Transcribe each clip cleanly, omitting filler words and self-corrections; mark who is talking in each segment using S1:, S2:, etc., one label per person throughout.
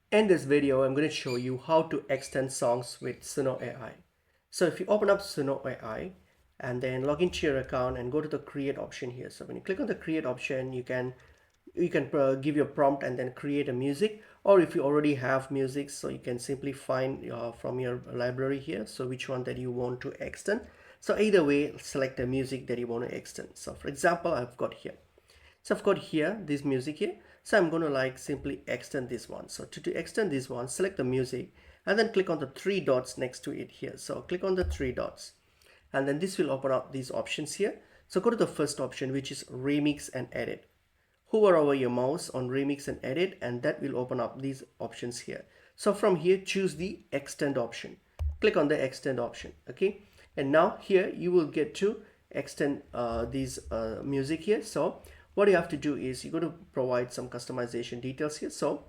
S1: In this video, I'm going to show you how to extend songs with Suno AI. So if you open up Suno AI and then log into your account and go to the create option here. So when you click on the create option, you can give your prompt and then create a music, or if you already have music, so you can simply find from your library here, so which one that you want to extend. So either way, select the music that you want to extend. So for example, I've got here, so I've got here this music here. So I'm going to like simply extend this one. So to extend this one, select the music and then click on the three dots next to it here. So click on the three dots and then this will open up these options here. So go to the first option, which is remix and edit. Hover over your mouse on remix and edit, and that will open up these options here. So from here, choose the extend option. Click on the extend option. Okay, and now here you will get to extend these music here. So what you have to do is you're going to provide some customization details here. So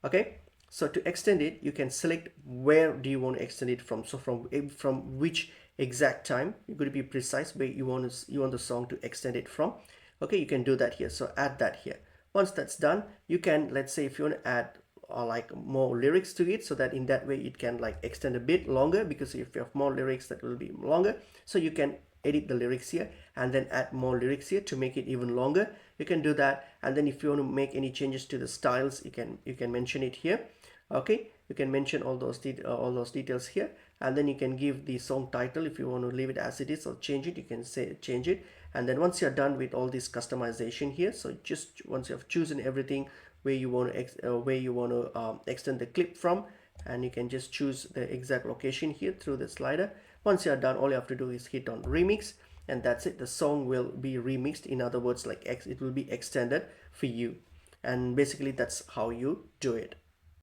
S1: okay, so to extend it, you can select where do you want to extend it from. So from which exact time, you're going to be precise where you want the song to extend it from. Okay, you can do that here. So add that here. Once that's done, you can, let's say if you want to add like more lyrics to it, so that in that way it can like extend a bit longer, because if you have more lyrics that will be longer, so you can edit the lyrics here and then add more lyrics here to make it even longer. You can do that, and then if you want to make any changes to the styles, you can mention it here. Okay, you can mention all those details here, and then you can give the song title. If you want to leave it as it is or change it, you can say change it. And then once you're done with all this customization here, so just once you have chosen everything where you want to extend the clip from, and you can just choose the exact location here through the slider. Once you're done, all you have to do is hit on remix, and that's it. The song will be remixed. In other words, like it will be extended for you, and basically that's how you do it.